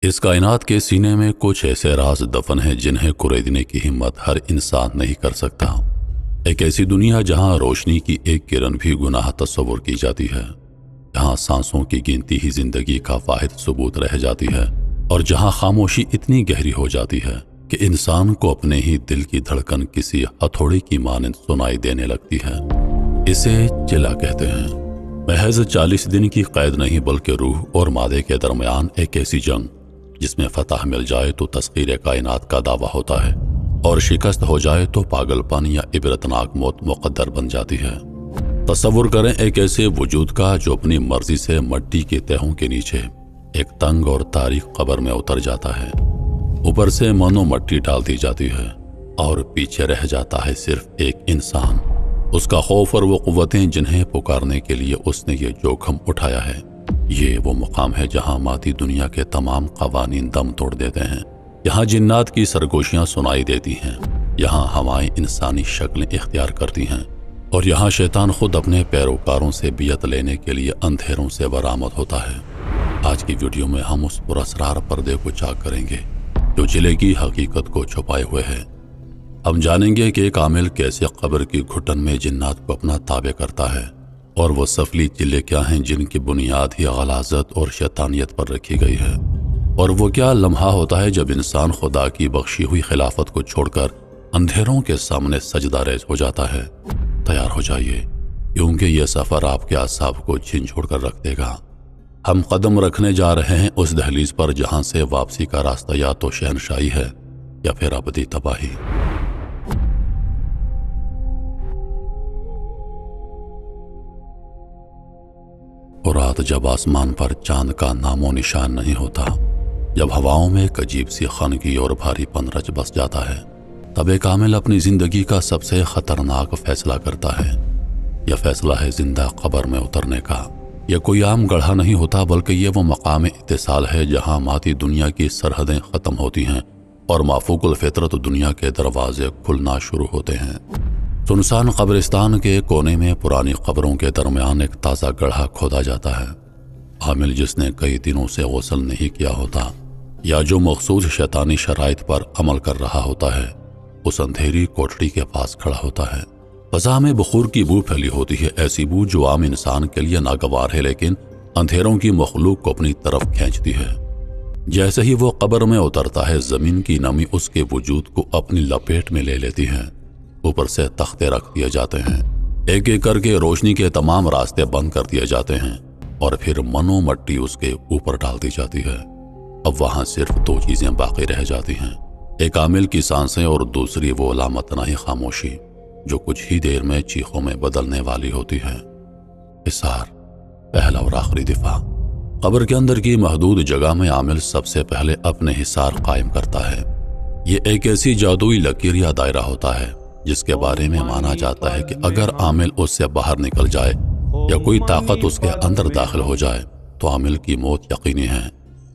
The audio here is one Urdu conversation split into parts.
اس کائنات کے سینے میں کچھ ایسے راز دفن ہیں جنہیں کریدنے کی ہمت ہر انسان نہیں کر سکتا۔ ایک ایسی دنیا جہاں روشنی کی ایک کرن بھی گناہ تصور کی جاتی ہے، جہاں سانسوں کی گنتی ہی زندگی کا واحد ثبوت رہ جاتی ہے، اور جہاں خاموشی اتنی گہری ہو جاتی ہے کہ انسان کو اپنے ہی دل کی دھڑکن کسی ہتھوڑی کی مانند سنائی دینے لگتی ہے۔ اسے چلا کہتے ہیں۔ محض 40 دن کی قید نہیں بلکہ روح اور مادے کے درمیان ایک ایسی جنگ جس میں فتح مل جائے تو تسخیر کائنات کا دعویٰ ہوتا ہے، اور شکست ہو جائے تو پاگل پن یا عبرتناک موت مقدر بن جاتی ہے۔ تصور کریں ایک ایسے وجود کا جو اپنی مرضی سے مٹی کی تہوں کے نیچے ایک تنگ اور تاریک قبر میں اتر جاتا ہے۔ اوپر سے منو مٹی ڈال دی جاتی ہے اور پیچھے رہ جاتا ہے صرف ایک انسان، اس کا خوف اور وہ قوتیں جنہیں پکارنے کے لیے اس نے یہ جوخم اٹھایا ہے۔ یہ وہ مقام ہے جہاں مادی دنیا کے تمام قوانین دم توڑ دیتے ہیں، یہاں جنات کی سرگوشیاں سنائی دیتی ہیں، یہاں ہوائیں انسانی شکلیں اختیار کرتی ہیں، اور یہاں شیطان خود اپنے پیروکاروں سے بیعت لینے کے لیے اندھیروں سے برآمد ہوتا ہے۔ آج کی ویڈیو میں ہم اس پراسرار پردے کو چاک کریں گے جو چلے کی حقیقت کو چھپائے ہوئے ہے۔ ہم جانیں گے کہ ایک عامل کیسے قبر کی گھٹن میں جنات کو اپنا تابع کرتا ہے، اور وہ سفلی چلے کیا ہیں جن کی بنیاد ہی غلاظت اور شیطانیت پر رکھی گئی ہے، اور وہ کیا لمحہ ہوتا ہے جب انسان خدا کی بخشی ہوئی خلافت کو چھوڑ کر اندھیروں کے سامنے سجدہ ریز ہو جاتا ہے۔ تیار ہو جائیے کیونکہ یہ سفر آپ کے اعصاب کو جھنجھوڑ کر رکھ دے گا۔ ہم قدم رکھنے جا رہے ہیں اس دہلیز پر جہاں سے واپسی کا راستہ یا تو شہنشاہی ہے یا پھر ابدی تباہی۔ اور رات جب آسمان پر چاند کا نام و نشان نہیں ہوتا، جب ہواؤں میں ایک عجیب سی خنگی اور بھاری پن رچ بس جاتا ہے، تب ایک عامل اپنی زندگی کا سب سے خطرناک فیصلہ کرتا ہے۔ یہ فیصلہ ہے زندہ قبر میں اترنے کا۔ یہ کوئی عام گڑھا نہیں ہوتا بلکہ یہ وہ مقام اتصال ہے جہاں مادی دنیا کی سرحدیں ختم ہوتی ہیں اور مافوق الفطرت دنیا کے دروازے کھلنا شروع ہوتے ہیں۔ سنسان قبرستان کے کونے میں پرانی قبروں کے درمیان ایک تازہ گڑھا کھودا جاتا ہے۔ عامل جس نے کئی دنوں سے غسل نہیں کیا ہوتا یا جو مخصوص شیطانی شرائط پر عمل کر رہا ہوتا ہے، اس اندھیری کوٹڑی کے پاس کھڑا ہوتا ہے۔ فضا میں بخور کی بو پھیلی ہوتی ہے، ایسی بو جو عام انسان کے لیے ناگوار ہے لیکن اندھیروں کی مخلوق کو اپنی طرف کھینچتی ہے۔ جیسے ہی وہ قبر میں اترتا ہے، زمین کی نمی اس کے وجود کو اپنی لپیٹ میں لے لیتی ہے۔ اوپر سے تختے رکھ دیے جاتے ہیں، ایک ایک کر کے روشنی کے تمام راستے بند کر دیے جاتے ہیں، اور پھر منو مٹی اس کے اوپر ڈال دی جاتی ہے۔ اب وہاں صرف دو چیزیں باقی رہ جاتی ہیں، ایک عامل کی سانسیں اور دوسری وہ لامتناہی خاموشی جو کچھ ہی دیر میں چیخوں میں بدلنے والی ہوتی ہے۔ حصار، پہلا اور آخری دفاع۔ قبر کے اندر کی محدود جگہ میں عامل سب سے پہلے اپنے حصار قائم کرتا ہے۔ یہ ایک ایسی جادوئی لکیر یا دائرہ ہوتا ہے جس کے بارے میں مانا جاتا ہے کہ اگر عامل اس سے باہر نکل جائے یا کوئی طاقت اس کے اندر داخل ہو جائے تو عامل کی موت یقینی ہے۔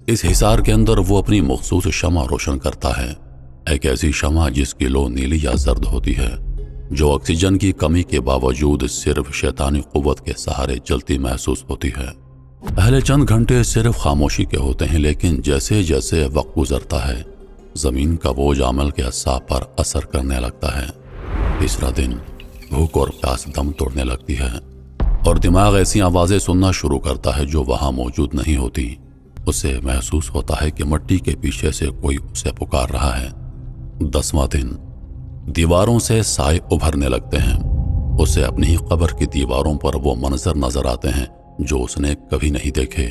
اس حصار کے اندر وہ اپنی مخصوص شمع روشن کرتا ہے، ایک ایسی شمع جس کی لو نیلی یا زرد ہوتی ہے، جو آکسیجن کی کمی کے باوجود صرف شیطانی قوت کے سہارے جلتی محسوس ہوتی ہے۔ پہلے چند گھنٹے صرف خاموشی کے ہوتے ہیں، لیکن جیسے جیسے وقت گزرتا ہے زمین کا بوجھ عامل کے اعصاب پر اثر کرنے لگتا ہے۔ تیسرا دن، بھوک اور پیاس دم توڑنے لگتی ہے اور دماغ ایسی آوازیں سننا شروع کرتا ہے جو وہاں موجود نہیں ہوتی۔ اسے محسوس ہوتا ہے کہ مٹی کے پیچھے سے کوئی اسے پکار رہا ہے۔ 10واں دن، دیواروں سے سائے ابھرنے لگتے ہیں۔ اسے اپنی ہی قبر کی دیواروں پر وہ منظر نظر آتے ہیں جو اس نے کبھی نہیں دیکھے۔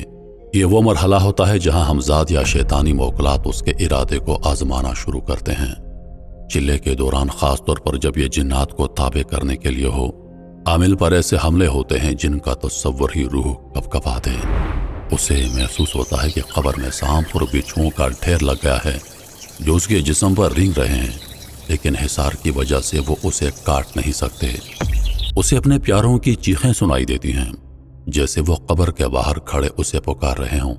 یہ وہ مرحلہ ہوتا ہے جہاں ہمزاد یا شیطانی موکلات اس کے ارادے کو آزمانا شروع کرتے ہیں۔ چلے کے دوران خاص طور پر جب یہ جنات کو تابع کرنے کے لیے ہو، عامل پر ایسے حملے ہوتے ہیں جن کا تصور ہی روح کپکپا دے۔ اسے محسوس ہوتا ہے کہ قبر میں سانپ اور بچھوؤں کا ڈھیر لگ گیا ہے جو اس کے جسم پر رینگ رہے ہیں، لیکن حصار کی وجہ سے وہ اسے کاٹ نہیں سکتے۔ اسے اپنے پیاروں کی چیخیں سنائی دیتی ہیں، جیسے وہ قبر کے باہر کھڑے اسے پکار رہے ہوں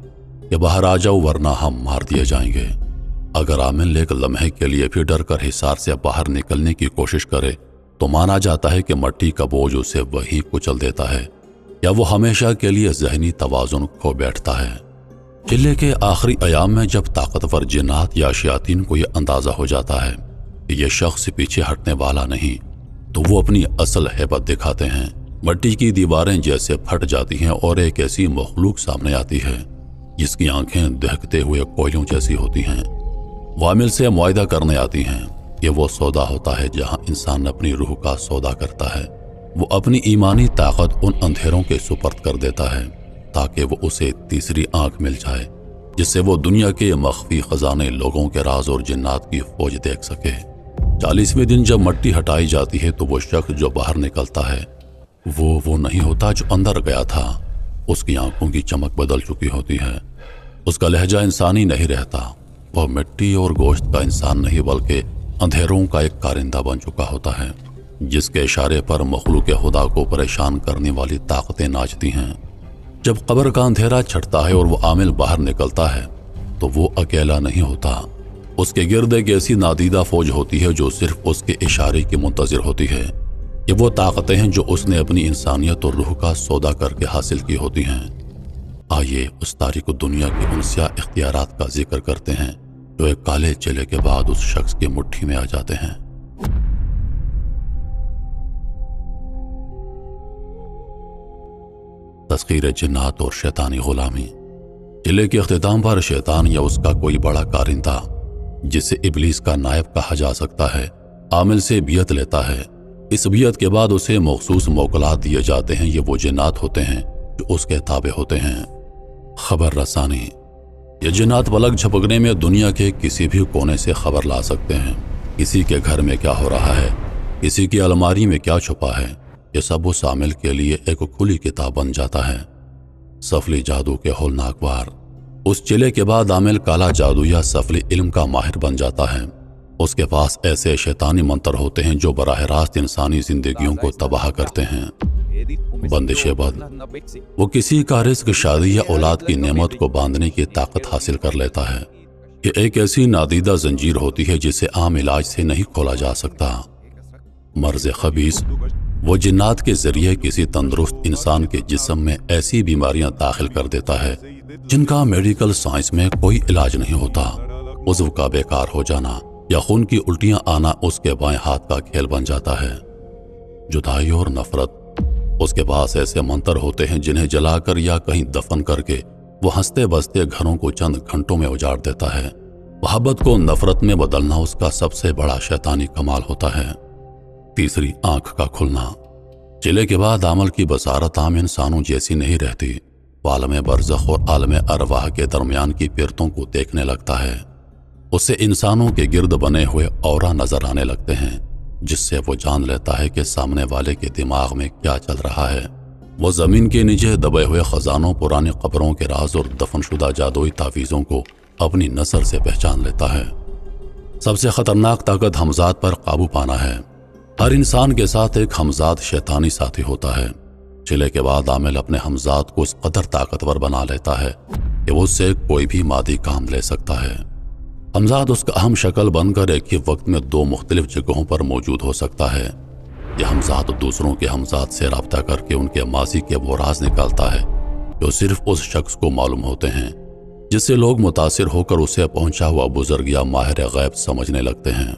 کہ باہر آ جاؤ ورنہ ہم مار دیے جائیں گے۔ اگر عامل ایک لمحے کے لیے بھی ڈر کر حصار سے باہر نکلنے کی کوشش کرے تو مانا جاتا ہے کہ مٹی کا بوجھ اسے وہی کچل دیتا ہے، یا وہ ہمیشہ کے لیے ذہنی توازن کھو بیٹھتا ہے۔ چلے کے آخری ایام میں جب طاقتور جنات یا شیاطین کو یہ اندازہ ہو جاتا ہے کہ یہ شخص پیچھے ہٹنے والا نہیں، تو وہ اپنی اصل ہیبت دکھاتے ہیں۔ مٹی کی دیواریں جیسے پھٹ جاتی ہیں اور ایک ایسی مخلوق سامنے آتی ہے جس کی آنکھیں دہکتے ہوئے کوئلوں جیسی ہوتی ہیں۔ وہ عامل سے معاہدہ کرنے آتی ہیں۔ یہ وہ سودا ہوتا ہے جہاں انسان اپنی روح کا سودا کرتا ہے۔ وہ اپنی ایمانی طاقت ان اندھیروں کے سپرد کر دیتا ہے تاکہ وہ اسے تیسری آنکھ مل جائے جس سے وہ دنیا کے مخفی خزانے، لوگوں کے راز اور جنات کی فوج دیکھ سکے۔ 40ویں دن جب مٹی ہٹائی جاتی ہے تو وہ شخص جو باہر نکلتا ہے وہ نہیں ہوتا جو اندر گیا تھا۔ اس کی آنکھوں کی چمک بدل چکی ہوتی ہے، اس کا لہجہ انسانی نہیں رہتا، وہ مٹی اور گوشت کا انسان نہیں بلکہ اندھیروں کا ایک کارندہ بن چکا ہوتا ہے جس کے اشارے پر مخلوق خدا کو پریشان کرنے والی طاقتیں ناچتی ہیں۔ جب قبر کا اندھیرا چھٹتا ہے اور وہ عامل باہر نکلتا ہے تو وہ اکیلا نہیں ہوتا، اس کے گرد ایک ایسی نادیدہ فوج ہوتی ہے جو صرف اس کے اشارے کی منتظر ہوتی ہے۔ یہ وہ طاقتیں ہیں جو اس نے اپنی انسانیت اور روح کا سودا کر کے حاصل کی ہوتی ہیں۔ آئیے اس تاریک دنیا کے ان سیاہ اختیارات کا ذکر کرتے ہیں جو ایک کالے چلے کے بعد اس شخص کی مٹھی میں آ جاتے ہیں۔ تسخیر جنات اور شیطانی غلامی۔ چلے کے اختتام پر شیطان یا اس کا کوئی بڑا کارندہ جسے ابلیس کا نائب کہا جا سکتا ہے عامل سے بیعت لیتا ہے۔ اس بیعت کے بعد اسے مخصوص موکلات دیے جاتے ہیں۔ یہ وہ جنات ہوتے ہیں جو اس کے تابع ہوتے ہیں۔ خبر رسانی۔ یہ جنات پلک جھپکنے میں دنیا کے کسی بھی کونے سے خبر لا سکتے ہیں۔ کسی کے گھر میں کیا ہو رہا ہے، کسی کی الماری میں کیا چھپا ہے، یہ سب اس عامل کے لیے ایک کھلی کتاب بن جاتا ہے۔ سفلی جادو کے ہولناک وار۔ اس چلے کے بعد عامل کالا جادو یا سفلی علم کا ماہر بن جاتا ہے۔ اس کے پاس ایسے شیطانی منتر ہوتے ہیں جو براہ راست انسانی زندگیوں کو تباہ کرتے ہیں۔ بندش بد۔ وہ کسی کا رزق، شادی یا اولاد کی نعمت کو باندھنے کی طاقت حاصل کر لیتا ہے۔ یہ ایک ایسی نادیدہ زنجیر ہوتی ہے جسے عام علاج سے نہیں کھولا جا سکتا۔ مرض خبیث۔ وہ جنات کے ذریعے کسی تندرست انسان کے جسم میں ایسی بیماریاں داخل کر دیتا ہے جن کا میڈیکل سائنس میں کوئی علاج نہیں ہوتا۔ عضو کا بیکار ہو جانا یا خون کی الٹیاں آنا اس کے بائیں ہاتھ کا کھیل بن جاتا ہے۔ جدائی اور نفرت۔ اس کے پاس ایسے منتر ہوتے ہیں جنہیں جلا کر یا کہیں دفن کر کے وہ ہنستے بستے گھروں کو چند گھنٹوں میں اجاڑ دیتا ہے۔ محبت کو نفرت میں بدلنا اس کا سب سے بڑا شیطانی کمال ہوتا ہے۔ تیسری آنکھ کا کھلنا۔ چلے کے بعد عمل کی بصارت عام انسانوں جیسی نہیں رہتی۔ وہ عالم برزخ اور عالم ارواح کے درمیان کی پرتوں کو دیکھنے لگتا ہے۔ اسے انسانوں کے گرد بنے ہوئے اورا نظر آنے لگتے ہیں جس سے وہ جان لیتا ہے کہ سامنے والے کے دماغ میں کیا چل رہا ہے۔ وہ زمین کے نیچے دبے ہوئے خزانوں، پرانی قبروں کے راز اور دفن شدہ جادوئی تعویذوں کو اپنی نظر سے پہچان لیتا ہے۔ سب سے خطرناک طاقت ہمزاد پر قابو پانا ہے۔ ہر انسان کے ساتھ ایک ہمزاد شیطانی ساتھی ہوتا ہے۔ چلے کے بعد عامل اپنے ہمزاد کو اس قدر طاقتور بنا لیتا ہے کہ وہ اس سے کوئی بھی مادی کام لے سکتا ہے۔ ہمزاد اس کا اہم شکل بن کر ایک ہی وقت میں دو مختلف جگہوں پر موجود ہو سکتا ہے۔ یہ ہمزاد دوسروں کے ہمزاد سے رابطہ کر کے ان کے ماضی کے وہ راز نکالتا ہے جو صرف اس شخص کو معلوم ہوتے ہیں، جس سے لوگ متاثر ہو کر اسے پہنچا ہوا بزرگ یا ماہر غیب سمجھنے لگتے ہیں۔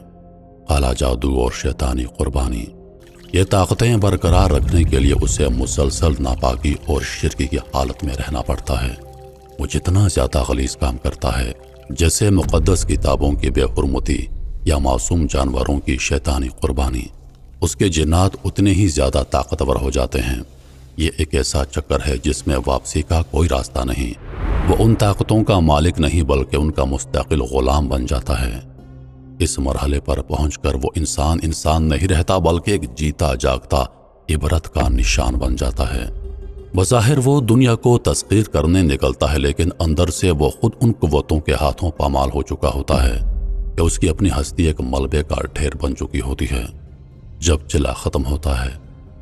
کالا جادو اور شیطانی قربانی۔ یہ طاقتیں برقرار رکھنے کے لیے اسے مسلسل ناپاکی اور شرکی کی حالت میں رہنا پڑتا ہے۔ وہ جتنا زیادہ غلیظ کام کرتا ہے، جیسے مقدس کتابوں کی بے حرمتی یا معصوم جانوروں کی شیطانی قربانی، اس کے جنات اتنے ہی زیادہ طاقتور ہو جاتے ہیں۔ یہ ایک ایسا چکر ہے جس میں واپسی کا کوئی راستہ نہیں۔ وہ ان طاقتوں کا مالک نہیں بلکہ ان کا مستقل غلام بن جاتا ہے۔ اس مرحلے پر پہنچ کر وہ انسان نہیں رہتا بلکہ ایک جیتا جاگتا عبرت کا نشان بن جاتا ہے۔ بظاہر وہ دنیا کو تسخیر کرنے نکلتا ہے لیکن اندر سے وہ خود ان قوتوں کے ہاتھوں پامال ہو چکا ہوتا ہے کہ اس کی اپنی ہستی ایک ملبے کا ڈھیر بن چکی ہوتی ہے۔ جب چلا ختم ہوتا ہے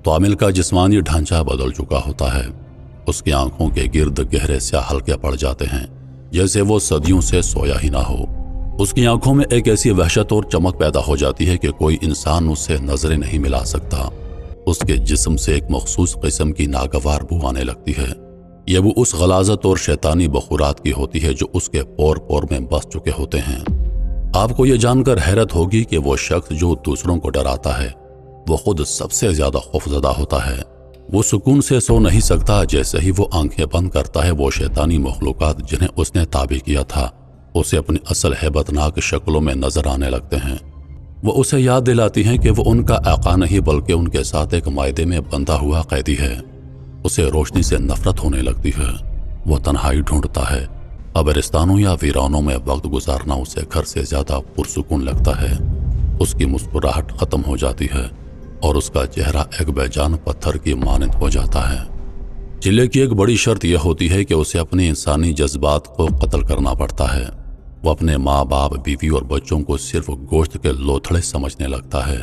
تو عامل کا جسمانی ڈھانچہ بدل چکا ہوتا ہے۔ اس کی آنکھوں کے گرد گہرے سیاہ حلقے پڑ جاتے ہیں جیسے وہ صدیوں سے سویا ہی نہ ہو۔ اس کی آنکھوں میں ایک ایسی وحشت اور چمک پیدا ہو جاتی ہے کہ کوئی انسان اس سے نظریں نہیں ملا سکتا۔ اس کے جسم سے ایک مخصوص قسم کی ناگوار بو آنے لگتی ہے۔ یہ وہ اس غلاظت اور شیطانی بخورات کی ہوتی ہے جو اس کے پور پور میں بس چکے ہوتے ہیں۔ آپ کو یہ جان کر حیرت ہوگی کہ وہ شخص جو دوسروں کو ڈراتا ہے وہ خود سب سے زیادہ خوفزدہ ہوتا ہے۔ وہ سکون سے سو نہیں سکتا، جیسے ہی وہ آنکھیں بند کرتا ہے وہ شیطانی مخلوقات جنہیں اس نے تابع کیا تھا اسے اپنی اصل ہیبتناک شکلوں میں نظر آنے لگتے ہیں۔ وہ اسے یاد دلاتی ہیں کہ وہ ان کا آقا نہیں بلکہ ان کے ساتھ ایک معاہدے میں بندھا ہوا قیدی ہے۔ اسے روشنی سے نفرت ہونے لگتی ہے۔ وہ تنہائی ڈھونڈتا ہے۔ قبرستانوں یا ویرانوں میں وقت گزارنا اسے گھر سے زیادہ پرسکون لگتا ہے۔ اس کی مسکراہٹ ختم ہو جاتی ہے اور اس کا چہرہ ایک بے جان پتھر کی مانند ہو جاتا ہے۔ چلے کی ایک بڑی شرط یہ ہوتی ہے کہ اسے اپنے انسانی جذبات کو قتل کرنا پڑتا ہے۔ وہ اپنے ماں باپ، بیوی اور بچوں کو صرف گوشت کے لوتھڑے سمجھنے لگتا ہے۔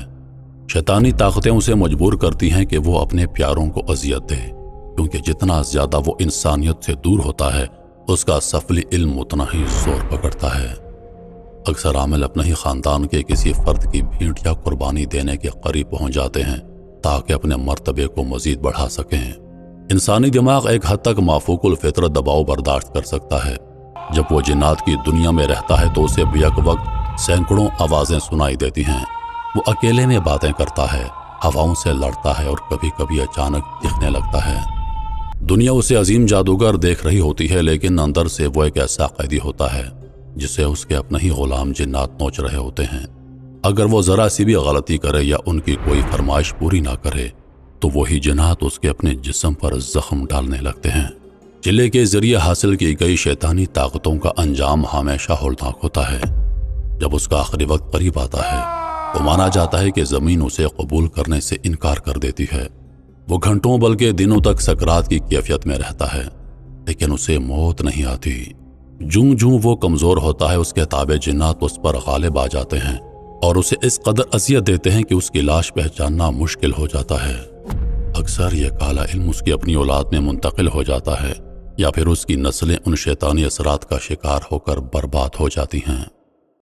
شیطانی طاقتیں اسے مجبور کرتی ہیں کہ وہ اپنے پیاروں کو اذیت دے، کیونکہ جتنا زیادہ وہ انسانیت سے دور ہوتا ہے اس کا سفلی علم اتنا ہی زور پکڑتا ہے۔ اکثر عامل اپنے ہی خاندان کے کسی فرد کی بھیڑ یا قربانی دینے کے قریب پہنچ جاتے ہیں تاکہ اپنے مرتبے کو مزید بڑھا سکیں۔ انسانی دماغ ایک حد تک مافوق الفطرت دباؤ برداشت کر سکتا ہے۔ جب وہ جنات کی دنیا میں رہتا ہے تو اسے بیک وقت سینکڑوں آوازیں سنائی دیتی ہیں۔ وہ اکیلے میں باتیں کرتا ہے، ہواؤں سے لڑتا ہے اور کبھی کبھی اچانک دکھنے لگتا ہے۔ دنیا اسے عظیم جادوگر دیکھ رہی ہوتی ہے، لیکن اندر سے وہ ایک ایسا قیدی ہوتا ہے جسے اس کے اپنے ہی غلام جنات نوچ رہے ہوتے ہیں۔ اگر وہ ذرا سی بھی غلطی کرے یا ان کی کوئی فرمائش پوری نہ کرے تو وہی جنات اس کے اپنے جسم پر زخم ڈالنے لگتے ہیں۔ چلے کے ذریعے حاصل کی گئی شیطانی طاقتوں کا انجام ہمیشہ ہولناک ہوتا ہے۔ جب اس کا آخری وقت قریب آتا ہے تو مانا جاتا ہے کہ زمین اسے قبول کرنے سے انکار کر دیتی ہے۔ وہ گھنٹوں بلکہ دنوں تک سکرات کی کیفیت میں رہتا ہے، لیکن اسے موت نہیں آتی۔ جوں جوں وہ کمزور ہوتا ہے اس کے تابع جنات اس پر غالب آ جاتے ہیں اور اسے اس قدر اذیت دیتے ہیں کہ اس کی لاش پہچاننا مشکل ہو جاتا ہے۔ اکثر یہ کالا علم اس کی اپنی اولاد میں منتقل ہو جاتا ہے یا پھر اس کی نسلیں ان شیطانی اثرات کا شکار ہو کر برباد ہو جاتی ہیں۔